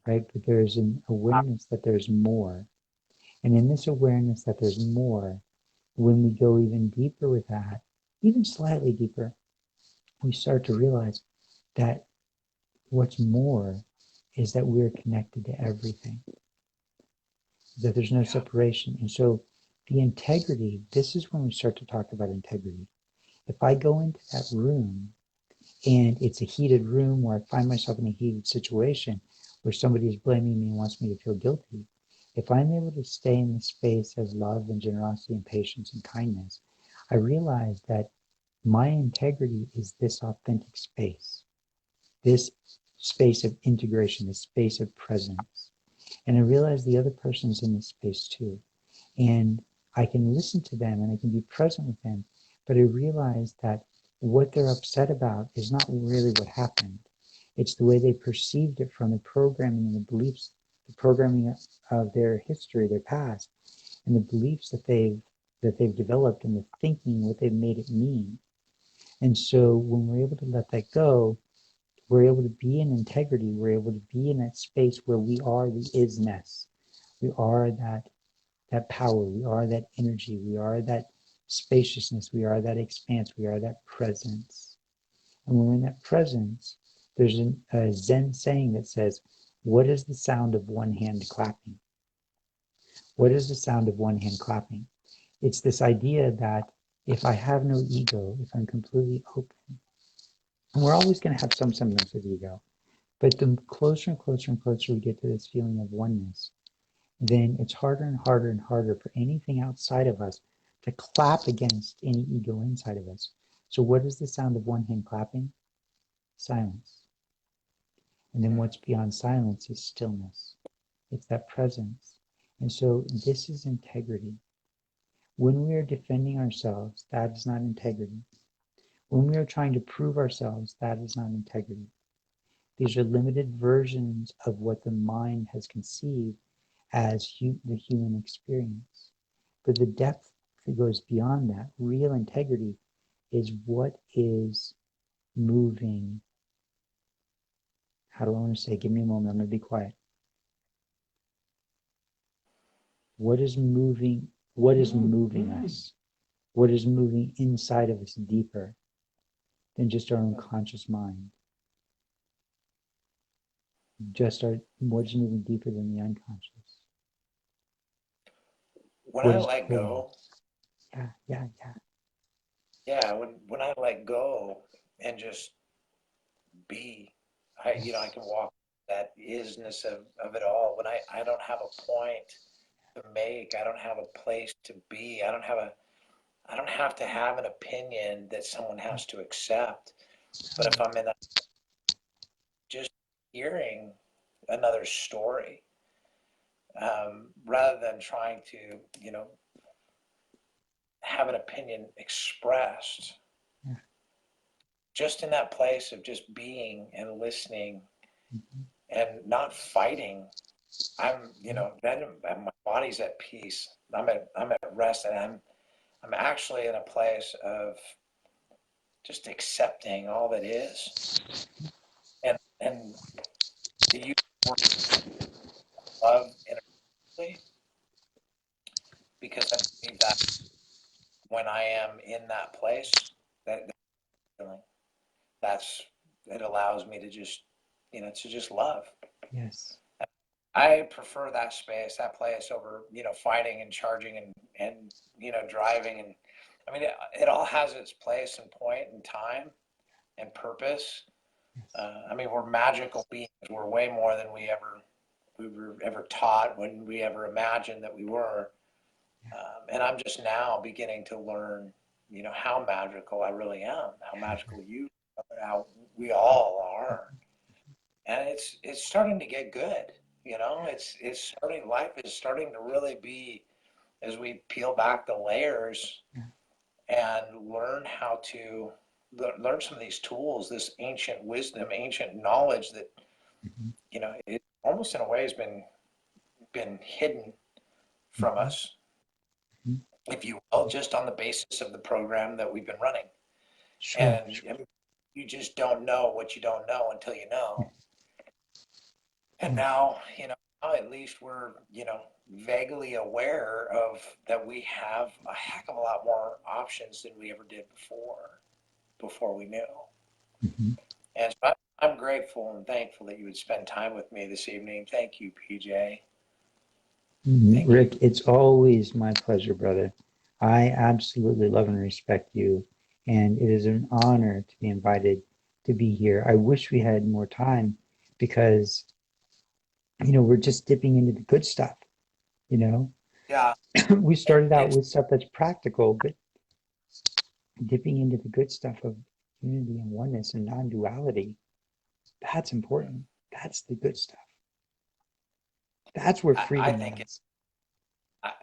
right? But there's an awareness that there's more. And in this awareness that there's more, when we go even deeper with that, even slightly deeper, we start to realize that what's more is that we're connected to everything, that there's no Yeah. separation. And so the integrity, this is when we start to talk about integrity. If I go into that room and it's a heated room where I find myself in a heated situation, where somebody is blaming me and wants me to feel guilty. If I'm able to stay in the space of love and generosity and patience and kindness, I realize that my integrity is this authentic space, this space of integration, this space of presence. And I realize the other person's in this space too. And I can listen to them and I can be present with them, but I realize that what they're upset about is not really what happened. It's the way they perceived it from the programming and the beliefs, the programming of their history, their past, and the beliefs that they've developed and the thinking, what they've made it mean. And so when we're able to let that go, we're able to be in integrity. We're able to be in that space where we are the isness. We are that power. We are that energy. We are that spaciousness. We are that expanse. We are that presence. And when we're in that presence, there's a Zen saying that says, what is the sound of one hand clapping? What is the sound of one hand clapping? It's this idea that if I have no ego, if I'm completely open, and we're always going to have some semblance of ego, but the closer and closer and closer we get to this feeling of oneness, then it's harder and harder and harder for anything outside of us to clap against any ego inside of us. So what is the sound of one hand clapping? Silence. And then what's beyond silence is stillness. It's that presence. And so this is integrity. When we are defending ourselves, that is not integrity. When we are trying to prove ourselves, that is not integrity. These are limited versions of what the mind has conceived as the human experience. But the depth that goes beyond that, real integrity, is what is moving. How do I want to say? Give me a moment. I'm going to be quiet. What is moving? What is moving us? What is moving inside of us deeper than just our own conscious mind? What's moving deeper than the unconscious? When What I is let pulling go, us? Yeah. yeah, when I let go and just be, I can walk that isness of it all. When I don't have a point to make, I don't have a place to be, I don't have to have an opinion that someone has to accept. But if I'm in a, just hearing another story, rather than trying to, have an opinion expressed, Yeah. just in that place of just being and listening Mm-hmm. and not fighting, then my body's at peace. I'm at rest, and I'm actually in a place of just accepting all that is, and to use the word love energetically, because I believe that when I am in that place, that feeling, that's it allows me to just to just love. Yes. I prefer that space, that place over, fighting and charging and driving. And I mean, it all has its place and point and time and purpose. Yes. I mean, we're magical beings. We're way more than we were ever taught when we ever imagined that we were. And I'm just now beginning to learn, how magical I really am, how magical you are, how we all are. And it's starting to get good. It's starting. Life is starting to really be, as we peel back the layers Yeah. and learn how to learn some of these tools, this ancient wisdom, ancient knowledge that Mm-hmm. it almost in a way has been hidden from Mm-hmm. us, if you will, just on the basis of the program that we've been running. Sure. And I mean, you just don't know what you don't know until you know. And Yes. now, now at least we're, vaguely aware of that we have a heck of a lot more options than we ever did before we knew. Mm-hmm. And so I'm grateful and thankful that you would spend time with me this evening. Thank you, PJ. Mm-hmm. Thank you. Rick, it's always my pleasure, brother. I absolutely love and respect you, and it is an honor to be invited to be here. I wish we had more time because we're just dipping into the good stuff, you know. Yeah, We started out it's with stuff that's practical, but dipping into the good stuff of unity and oneness and non-duality, that's important. That's the good stuff. That's where I freedom think lies.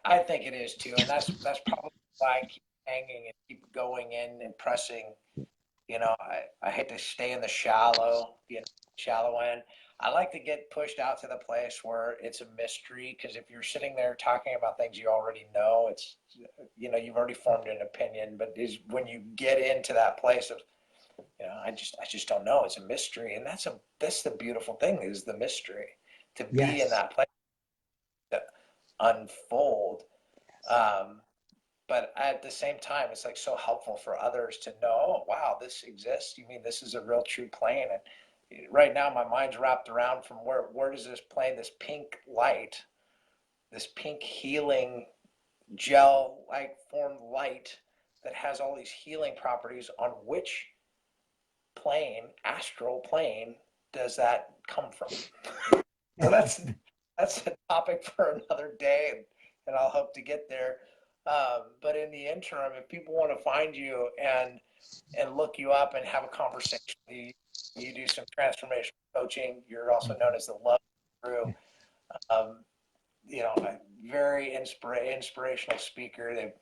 I think it is too, and that's probably why I keep hanging and keep going in and pressing. I hate to stay in the shallow end. I like to get pushed out to the place where it's a mystery because if you're sitting there talking about things you already know, you've already formed an opinion. But is when you get into that place of I just don't know. It's a mystery, and that's the beautiful thing is the mystery to be in Yes. that place to unfold. Um, but at the same time, it's like so helpful for others to know, oh, wow, this exists. You mean this is a real true plane? And right now, my mind's wrapped around from where does this plane, this pink light, this pink healing gel-like formed light that has all these healing properties on which plane, astral plane, does that come from? So that's a topic for another day, and I'll hope to get there. But in the interim, if people want to find you and look you up and have a conversation, you do some transformational coaching. You're also known as the Love Guru. Um, a very inspirational speaker. They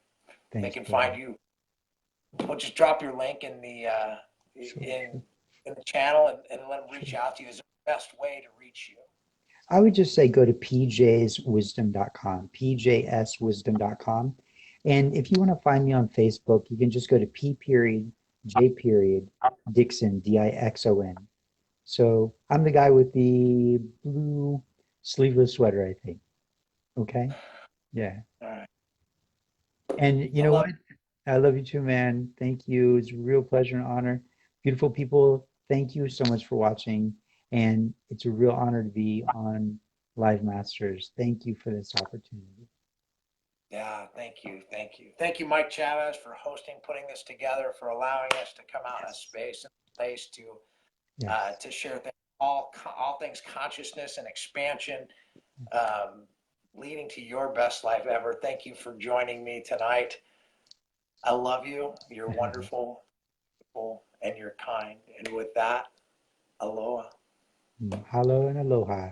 Thanks, can brother. find you. We'll just drop your link in the Sure, in sure, in the channel and let them reach sure. out to you. Is the best way to reach you? I would just say go to pjswisdom.com, pjswisdom.com. And if you want to find me on Facebook, you can just go to P period J period Dixon, Dixon. So I'm the guy with the blue sleeveless sweater, I think. Okay. Yeah. All right. And you I know love what? I love you too, man. Thank you. It's a real pleasure and honor. Beautiful people, thank you so much for watching. And it's a real honor to be on Live Masters. Thank you for this opportunity. Yeah, thank you, thank you, thank you, Mike Chavez, for hosting, putting this together, for allowing us to come out in a Yes. space and place Yes. to share things, all things consciousness and expansion, um, leading to your best life ever. Thank you for joining me tonight. I love you. You're wonderful, and you're kind. And with that, aloha. Mahalo and aloha.